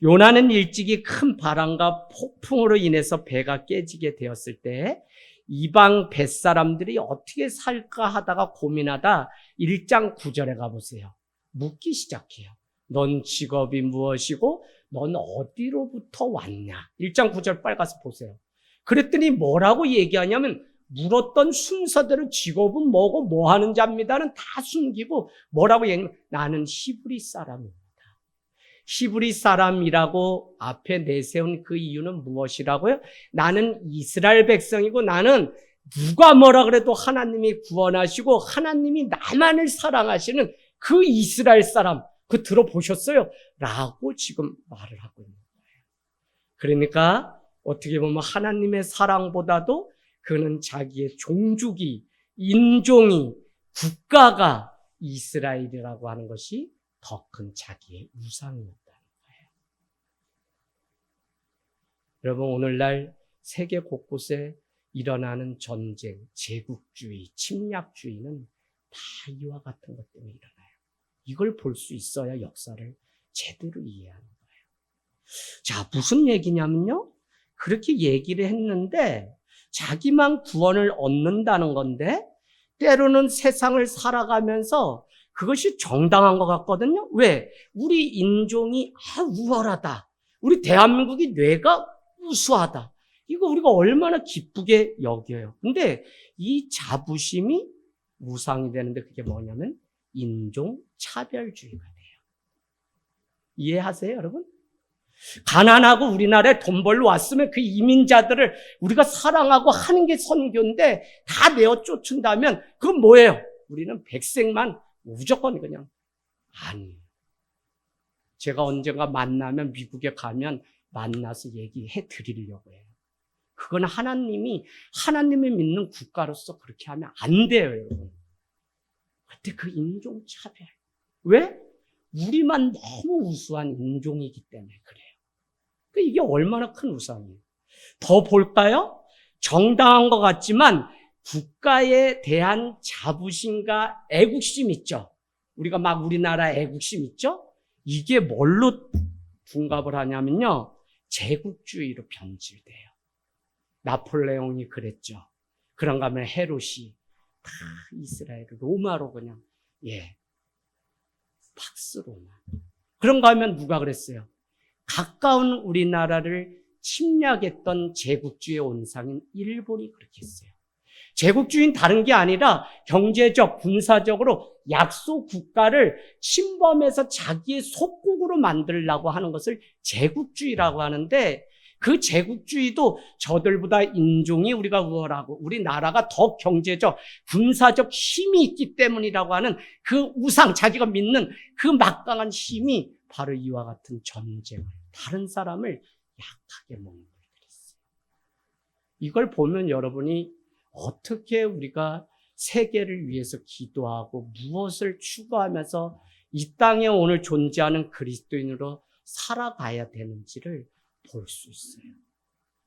요나는 일찍이 큰 바람과 폭풍으로 인해서 배가 깨지게 되었을 때 이방 뱃사람들이 어떻게 살까 하다가 고민하다 1장 9절에 가보세요. 묻기 시작해요. 넌 직업이 무엇이고 넌 어디로부터 왔냐? 1장 9절 빨리 가서 보세요. 그랬더니 뭐라고 얘기하냐면 물었던 순서대로 직업은 뭐고 뭐 하는 자입니다는 다 숨기고 뭐라고 얘기하냐면 나는 히브리 사람입니다. 히브리 사람이라고 앞에 내세운 그 이유는 무엇이라고요? 나는 이스라엘 백성이고 나는 누가 뭐라 그래도 하나님이 구원하시고 하나님이 나만을 사랑하시는 그 이스라엘 사람, 그 들어보셨어요? 라고 지금 말을 하고 있는 거예요. 그러니까 어떻게 보면 하나님의 사랑보다도 그는 자기의 종주기, 인종이, 국가가 이스라엘이라고 하는 것이 더 큰 자기의 우상이었다는 거예요. 여러분 오늘날 세계 곳곳에 일어나는 전쟁, 제국주의, 침략주의는 다 이와 같은 것 때문에 일어나요. 이걸 볼 수 있어야 역사를 제대로 이해하는 거예요. 자, 무슨 얘기냐면요. 그렇게 얘기를 했는데 자기만 구원을 얻는다는 건데 때로는 세상을 살아가면서 그것이 정당한 것 같거든요. 왜? 우리 인종이 우월하다. 우리 대한민국이 뇌가 우수하다. 이거 우리가 얼마나 기쁘게 여겨요. 근데 이 자부심이 우상이 되는데 그게 뭐냐면 인종 차별주의가 돼요. 이해하세요, 여러분? 가난하고 우리나라에 돈 벌러 왔으면 그 이민자들을 우리가 사랑하고 하는 게 선교인데 다 내어 쫓은다면 그건 뭐예요? 우리는 백색만 무조건 그냥 아니. 제가 언젠가 만나면 미국에 가면 만나서 얘기해 드리려고 해요. 그건 하나님이 믿는 국가로서 그렇게 하면 안 돼요, 여러분. 그때 그 인종차별. 왜? 우리만 너무 우수한 인종이기 때문에 그래요. 그러니까 이게 얼마나 큰 우상이에요. 더 볼까요? 정당한 것 같지만 국가에 대한 자부심과 애국심 있죠. 우리가 막 우리나라 애국심 있죠. 이게 뭘로 둔갑을 하냐면요. 제국주의로 변질돼요. 나폴레옹이 그랬죠. 그런가 하면 헤롯이 다 이스라엘 로마로 그냥 팍스 로마. 그런가 하면 누가 그랬어요? 가까운 우리나라를 침략했던 제국주의 온상인 일본이 그렇게 했어요. 제국주의는 다른 게 아니라 경제적, 군사적으로 약소 국가를 침범해서 자기의 속국으로 만들려고 하는 것을 제국주의라고 하는데 그 제국주의도 저들보다 인종이 우리가 우월하고 우리나라가 더 경제적, 군사적 힘이 있기 때문이라고 하는 그 우상, 자기가 믿는 그 막강한 힘이 바로 이와 같은 전쟁을, 다른 사람을 약하게 먹는 것들이었어요. 이걸 보면 여러분이 어떻게 우리가 세계를 위해서 기도하고 무엇을 추구하면서 이 땅에 오늘 존재하는 그리스도인으로 살아가야 되는지를 볼 수 있어요.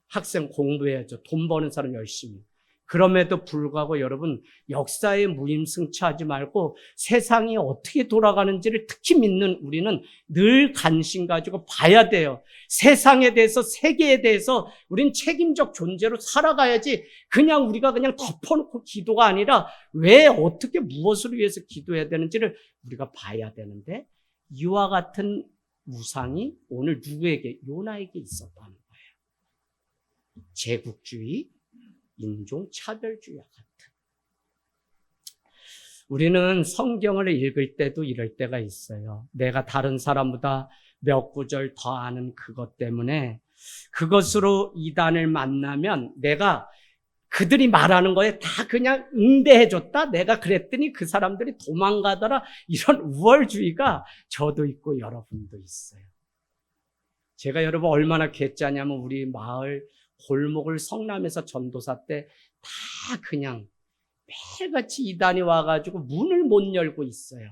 학생 공부해야죠. 돈 버는 사람 열심히. 그럼에도 불구하고 여러분 역사에 무임승차하지 말고 세상이 어떻게 돌아가는지를 특히 믿는 우리는 늘 관심 가지고 봐야 돼요. 세상에 대해서 세계에 대해서 우린 책임적 존재로 살아가야지 그냥 우리가 그냥 덮어놓고 기도가 아니라 왜 어떻게 무엇을 위해서 기도해야 되는지를 우리가 봐야 되는데 이와 같은 우상이 오늘 누구에게? 요나에게 있었다는 거예요. 제국주의, 인종차별주의와 같은. 우리는 성경을 읽을 때도 이럴 때가 있어요. 내가 다른 사람보다 몇 구절 더 아는 그것 때문에 그것으로 이단을 만나면 내가 그들이 말하는 거에 다 그냥 응대해줬다? 내가 그랬더니 그 사람들이 도망가더라? 이런 우월주의가 저도 있고 여러분도 있어요. 제가 여러분 얼마나 괴짜냐면 우리 마을 골목을 성남에서 전도사 때 다 그냥 매일같이 이단이 와가지고 문을 못 열고 있어요.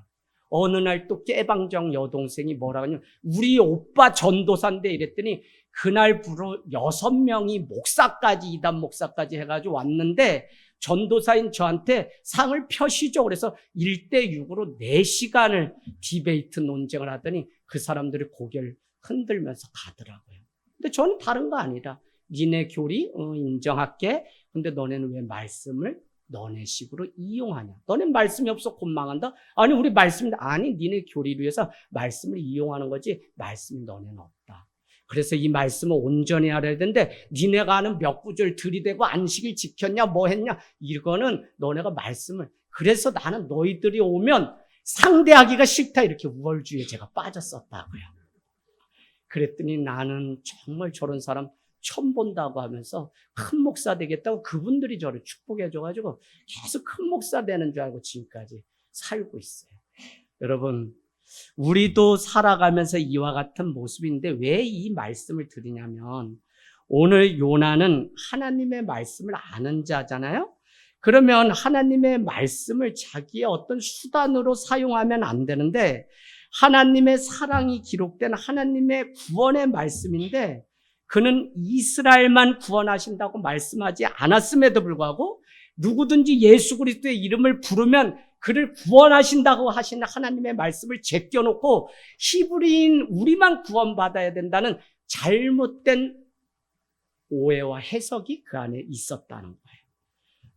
어느 날 또 깨방정 여동생이 뭐라고 하냐면 우리 오빠 전도사인데 이랬더니 그날부로 6명이 목사까지 이단 목사까지 해가지고 왔는데 전도사인 저한테 상을 펴시죠. 그래서 1대6으로 4시간을 디베이트 논쟁을 하더니 그 사람들이 고개를 흔들면서 가더라고요. 근데 저는 다른 거 아니라 니네 교리 인정할게. 근데 너네는 왜 말씀을 너네 식으로 이용하냐? 너네 말씀이 없어 곧 망한다? 아니 우리 말씀이 아니 니네 교리를 위해서 말씀을 이용하는 거지 말씀이 너네는 없다. 그래서 이 말씀을 온전히 알아야 되는데 니네가 아는 몇 구절 들이대고 안식일 지켰냐 뭐 했냐 이거는 너네가 말씀을 그래서 나는 너희들이 오면 상대하기가 싫다 이렇게 우월주의에 제가 빠졌었다고요. 그랬더니 나는 정말 저런 사람 처음 본다고 하면서 큰 목사 되겠다고 그분들이 저를 축복해줘가지고 계속 큰 목사 되는 줄 알고 지금까지 살고 있어요. 여러분 우리도 살아가면서 이와 같은 모습인데 왜 이 말씀을 드리냐면 오늘 요나는 하나님의 말씀을 아는 자잖아요. 그러면 하나님의 말씀을 자기의 어떤 수단으로 사용하면 안 되는데 하나님의 사랑이 기록된 하나님의 구원의 말씀인데 그는 이스라엘만 구원하신다고 말씀하지 않았음에도 불구하고 누구든지 예수 그리스도의 이름을 부르면 그를 구원하신다고 하시는 하나님의 말씀을 제껴놓고 히브리인 우리만 구원받아야 된다는 잘못된 오해와 해석이 그 안에 있었다는 거예요.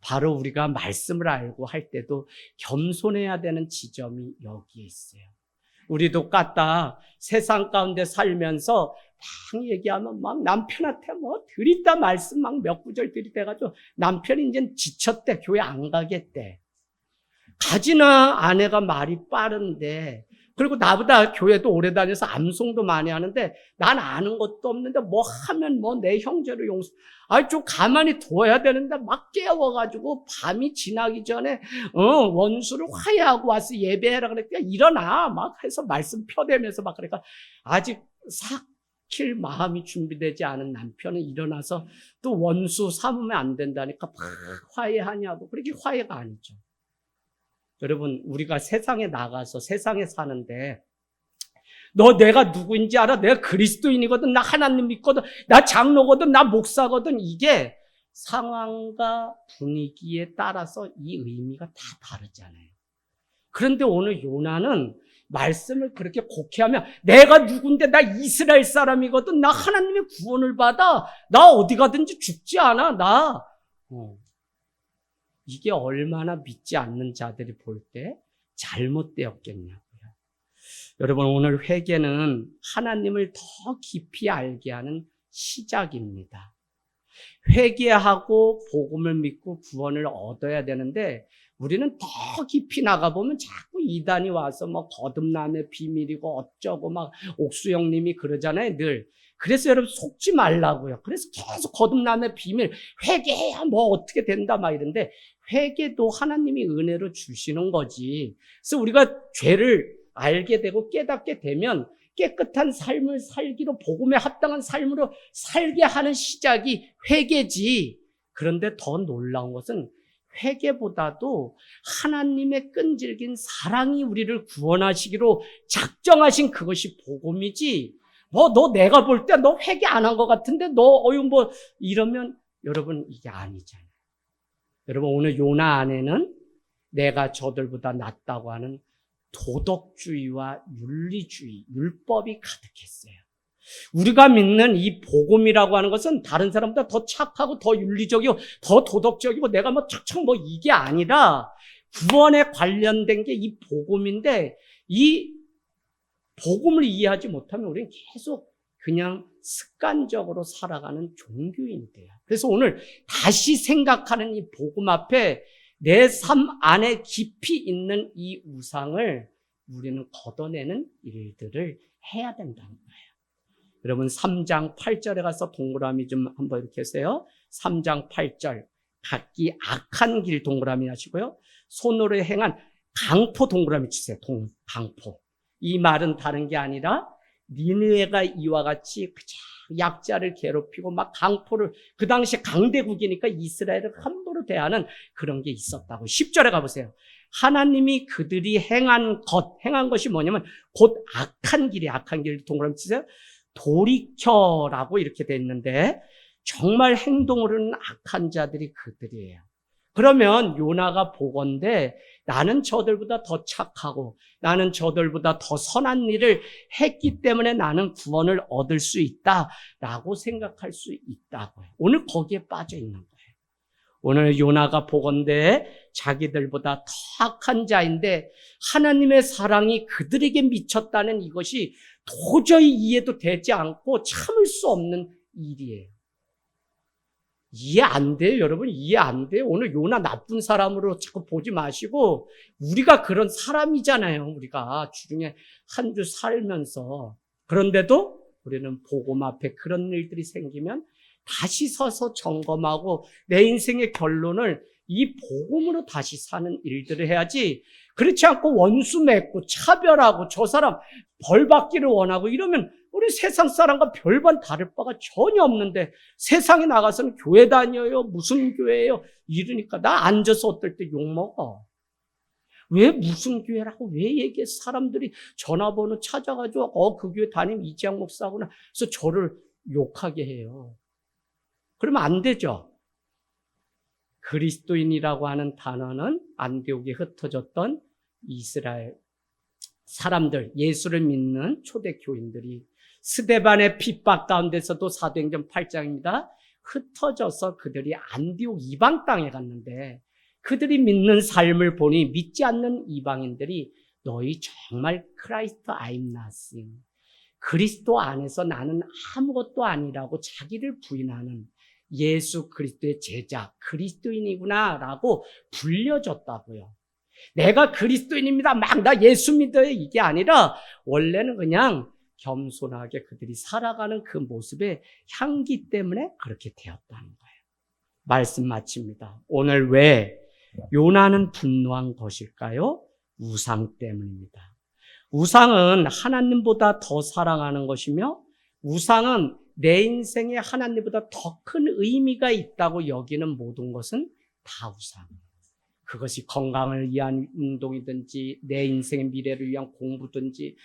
바로 우리가 말씀을 알고 할 때도 겸손해야 되는 지점이 여기에 있어요. 우리도 까딱 세상 가운데 살면서 막 얘기하면 막 남편한테 뭐 들이다 말씀 막 몇 구절 들이대가지고 남편이 이제 지쳤대. 교회 안 가겠대. 가지나 아내가 말이 빠른데 그리고 나보다 교회도 오래 다녀서 암송도 많이 하는데 난 아는 것도 없는데 뭐 하면 뭐 내 형제를 용서 좀 가만히 둬야 되는데 막 깨워가지고 밤이 지나기 전에 원수를 화해하고 와서 예배해라 그러니까 일어나 막 해서 말씀 펴대면서 막 그러니까 아직 삭힐 마음이 준비되지 않은 남편은 일어나서 또 원수 삼으면 안 된다니까 막 화해하냐고. 그렇게 화해가 아니죠. 여러분 우리가 세상에 나가서 세상에 사는데 너 내가 누구인지 알아? 내가 그리스도인이거든. 나 하나님 믿거든. 나 장로거든. 나 목사거든. 이게 상황과 분위기에 따라서 이 의미가 다 다르잖아요. 그런데 오늘 요나는 말씀을 그렇게 곡해하면 내가 누군데 나 이스라엘 사람이거든. 나 하나님의 구원을 받아. 나 어디 가든지 죽지 않아. 나 이게 얼마나 믿지 않는 자들이 볼 때 잘못되었겠냐고요. 여러분 오늘 회개는 하나님을 더 깊이 알게 하는 시작입니다. 회개하고 복음을 믿고 구원을 얻어야 되는데 우리는 더 깊이 나가보면 자꾸 이단이 와서 뭐 거듭남의 비밀이고 어쩌고 막 옥수영 님이 그러잖아요 늘. 그래서 여러분 속지 말라고요. 그래서 계속 거듭남의 비밀 회개해야 뭐 어떻게 된다 막 이런데 회개도 하나님이 은혜로 주시는 거지. 그래서 우리가 죄를 알게 되고 깨닫게 되면 깨끗한 삶을 살기로 복음에 합당한 삶으로 살게 하는 시작이 회개지. 그런데 더 놀라운 것은 회개보다도 하나님의 끈질긴 사랑이 우리를 구원하시기로 작정하신 그것이 복음이지. 너 내가 볼 때 너 회개 안 한 것 같은데 너 뭐 이러면 여러분 이게 아니잖아요. 여러분 오늘 요나 안에는 내가 저들보다 낫다고 하는 도덕주의와 윤리주의, 율법이 가득했어요. 우리가 믿는 이 복음이라고 하는 것은 다른 사람보다 더 착하고 더 윤리적이고 더 도덕적이고 내가 뭐 척척 뭐 이게 아니라 구원에 관련된 게 이 복음인데 이 복음을 이해하지 못하면 우리는 계속 그냥 습관적으로 살아가는 종교인이 돼요. 그래서 오늘 다시 생각하는 이 복음 앞에 내 삶 안에 깊이 있는 이 우상을 우리는 걷어내는 일들을 해야 된다는 거예요. 여러분 3장 8절에 가서 동그라미 좀 한번 이렇게 하세요. 3장 8절 각기 악한 길 동그라미 하시고요. 손으로 행한 강포 동그라미 치세요. 강포. 이 말은 다른 게 아니라 니느웨가 이와 같이 약자를 괴롭히고 막 강포를, 그 당시에 강대국이니까 이스라엘을 함부로 대하는 그런 게 있었다고. 10절에 가보세요. 하나님이 그들이 행한 것이 뭐냐면 곧 악한 길이, 악한 길 동그라미 치세요. 돌이켜라고 이렇게 돼 있는데 정말 행동으로는 악한 자들이 그들이에요. 그러면 요나가 보건대 나는 저들보다 더 착하고 나는 저들보다 더 선한 일을 했기 때문에 나는 구원을 얻을 수 있다라고 생각할 수 있다고요. 오늘 거기에 빠져 있는 거예요. 오늘 요나가 보건대 자기들보다 더 악한 자인데 하나님의 사랑이 그들에게 미쳤다는 이것이 도저히 이해도 되지 않고 참을 수 없는 일이에요. 이해 안 돼요, 여러분? 이해 안 돼요? 오늘 요나 나쁜 사람으로 자꾸 보지 마시고, 우리가 그런 사람이잖아요, 우리가. 주중에 한 주 살면서. 그런데도 우리는 복음 앞에 그런 일들이 생기면 다시 서서 점검하고 내 인생의 결론을 이 복음으로 다시 사는 일들을 해야지, 그렇지 않고 원수 맺고 차별하고 저 사람 벌 받기를 원하고 이러면 우리 세상 사람과 별반 다를 바가 전혀 없는데 세상에 나가서는 교회 다녀요, 무슨 교회예요 이러니까 나 앉아서 어떨 때 욕먹어. 왜 무슨 교회라고 왜 얘기해? 사람들이 전화번호 찾아가지고 그 교회 담임 이지영 목사구나 그래서 저를 욕하게 해요. 그러면 안 되죠. 그리스도인이라고 하는 단어는 안디옥에 흩어졌던 이스라엘 사람들, 예수를 믿는 초대교인들이 스데반의 핍박 가운데서도 사도행전 8장입니다. 흩어져서 그들이 안디옥 이방 땅에 갔는데 그들이 믿는 삶을 보니 믿지 않는 이방인들이 너희 정말 크라이스트 I'm nothing. 그리스도 안에서 나는 아무것도 아니라고 자기를 부인하는 예수 그리스도의 제자, 그리스도인이구나 라고 불려졌다고요. 내가 그리스도인입니다. 막 나 예수 믿어요. 이게 아니라 원래는 그냥 겸손하게 그들이 살아가는 그 모습의 향기 때문에 그렇게 되었다는 거예요. 말씀 마칩니다. 오늘 왜 요나는 분노한 것일까요? 우상 때문입니다. 우상은 하나님보다 더 사랑하는 것이며 우상은 내 인생에 하나님보다 더 큰 의미가 있다고 여기는 모든 것은 다 우상입니다. 그것이 건강을 위한 운동이든지 내 인생의 미래를 위한 공부든지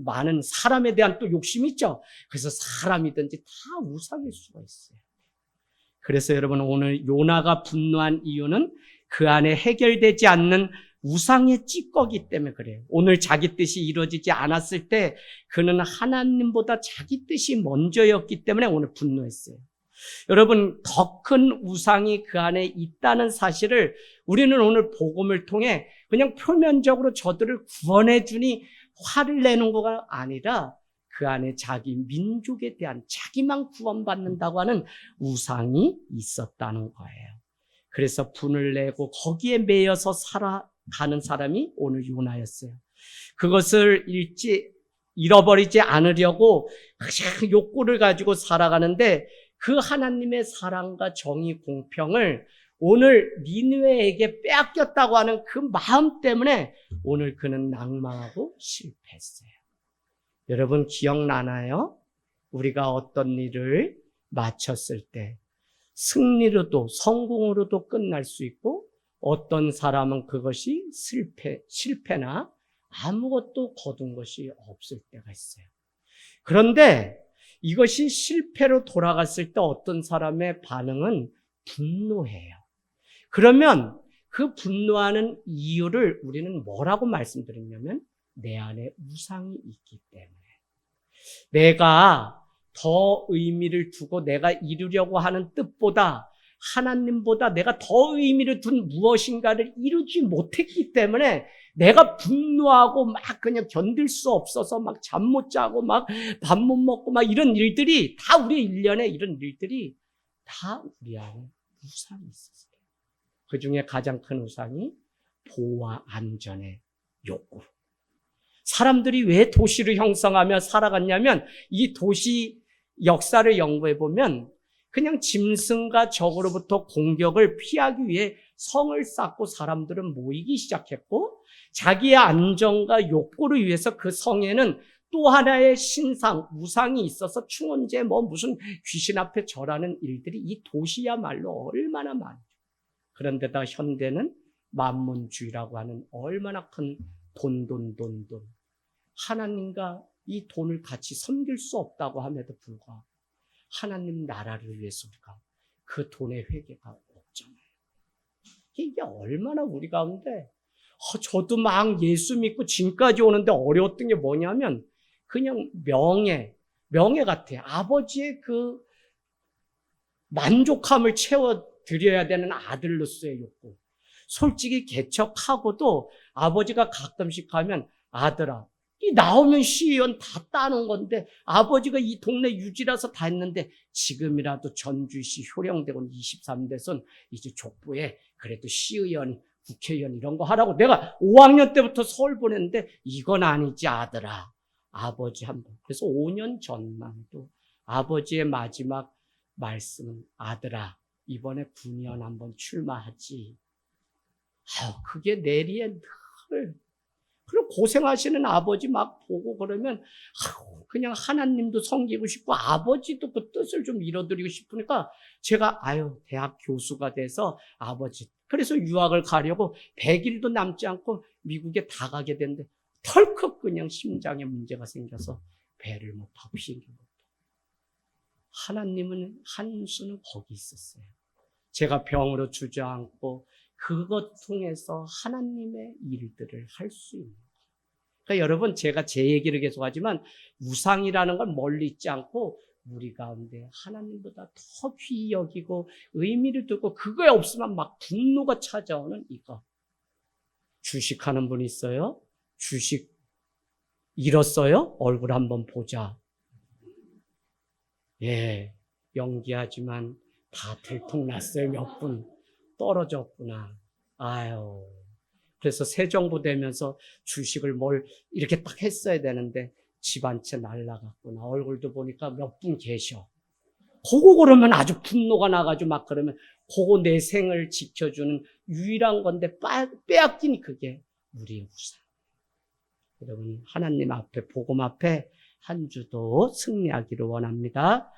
많은 사람에 대한 또 욕심이 있죠. 그래서 사람이든지 다 우상일 수가 있어요. 그래서 여러분 오늘 요나가 분노한 이유는 그 안에 해결되지 않는 우상의 찌꺼기 때문에 그래요. 오늘 자기 뜻이 이루어지지 않았을 때 그는 하나님보다 자기 뜻이 먼저였기 때문에 오늘 분노했어요. 여러분 더 큰 우상이 그 안에 있다는 사실을 우리는 오늘 복음을 통해 그냥 표면적으로 저들을 구원해 주니 화를 내는 거가 아니라 그 안에 자기 민족에 대한 자기만 구원받는다고 하는 우상이 있었다는 거예요. 그래서 분을 내고 거기에 매여서 살아가는 사람이 오늘 요나였어요. 그것을 잃어버리지 않으려고 그냥 욕구를 가지고 살아가는데 그 하나님의 사랑과 정의 공평을 오늘 니느웨에게 빼앗겼다고 하는 그 마음 때문에 오늘 그는 낭망하고 실패했어요. 여러분 기억나나요? 우리가 어떤 일을 마쳤을 때 승리로도 성공으로도 끝날 수 있고 어떤 사람은 그것이 실패나 아무것도 거둔 것이 없을 때가 있어요. 그런데 이것이 실패로 돌아갔을 때 어떤 사람의 반응은 분노해요. 그러면 그 분노하는 이유를 우리는 뭐라고 말씀드렸냐면 내 안에 우상이 있기 때문에 내가 더 의미를 두고 내가 이루려고 하는 뜻보다 하나님보다 내가 더 의미를 둔 무엇인가를 이루지 못했기 때문에 내가 분노하고 막 그냥 견딜 수 없어서 막 잠 못 자고 막 밥 못 먹고 막 이런 일들이 다 우리 일련의 이런 일들이 다 우리 안에 우상이 있었어요. 그 중에 가장 큰 우상이 보호와 안전의 욕구. 사람들이 왜 도시를 형성하며 살아갔냐면 이 도시 역사를 연구해 보면 그냥 짐승과 적으로부터 공격을 피하기 위해 성을 쌓고 사람들은 모이기 시작했고 자기의 안전과 욕구를 위해서 그 성에는 또 하나의 신상, 우상이 있어서 충원제 무슨 귀신 앞에 절하는 일들이 이 도시야말로 얼마나 많죠. 그런데다 현대는 만문주의라고 하는 얼마나 큰 돈. 하나님과 이 돈을 같이 섬길 수 없다고 함에도 불구하고 하나님 나라를 위해서 우리가 그 돈의 회개가 없잖아요. 이게 얼마나 우리 가운데 저도 막 예수 믿고 지금까지 오는데 어려웠던 게 뭐냐면 그냥 명예 같아요. 아버지의 그 만족함을 채워드려야 되는 아들로서의 욕구. 솔직히 개척하고도 아버지가 가끔씩 가면 아들아 이 나오면 시의원 다 따는 건데 아버지가 이 동네 유지라서 다 했는데 지금이라도 전주시 효령대군 23대선 이제 족부에 그래도 시의원, 국회의원 이런 거 하라고 내가 5학년 때부터 서울 보냈는데 이건 아니지 아들아. 아버지 한번. 그래서 5년 전만도 아버지의 마지막 말씀은 아들아 이번에 군의원 한번 출마하지. 그게 내리에 늘 그리고 고생하시는 아버지 막 보고 그러면 그냥 하나님도 섬기고 싶고 아버지도 그 뜻을 좀 이뤄드리고 싶으니까 제가 대학 교수가 돼서 아버지 그래서 유학을 가려고 100일도 남지 않고 미국에 다 가게 됐는데 털컥 그냥 심장에 문제가 생겨서 배를 못 타고 비행기 못 타고 하나님은 한 수는 거기 있었어요. 제가 병으로 주저앉고 그것 통해서 하나님의 일들을 할 수 있는 거예요. 그러니까 여러분 제가 제 얘기를 계속하지만 우상이라는 건 멀리 있지 않고 우리 가운데 하나님보다 더 귀히 여기고 의미를 두고 그거에 없으면 막 분노가 찾아오는 이거. 주식하는 분 있어요? 주식 잃었어요? 얼굴 한번 보자. 연기하지만 다 들통났어요. 몇 분 떨어졌구나. 그래서 새 정부 되면서 주식을 이렇게 딱 했어야 되는데 집 한 채 날라갔구나. 얼굴도 보니까 몇 분 계셔. 그거 그러면 아주 분노가 나가지고 막 그러면 그거 내 생을 지켜주는 유일한 건데 빼앗기니 그게 우리의 우상. 여러분 하나님 앞에 복음 앞에 한 주도 승리하기를 원합니다.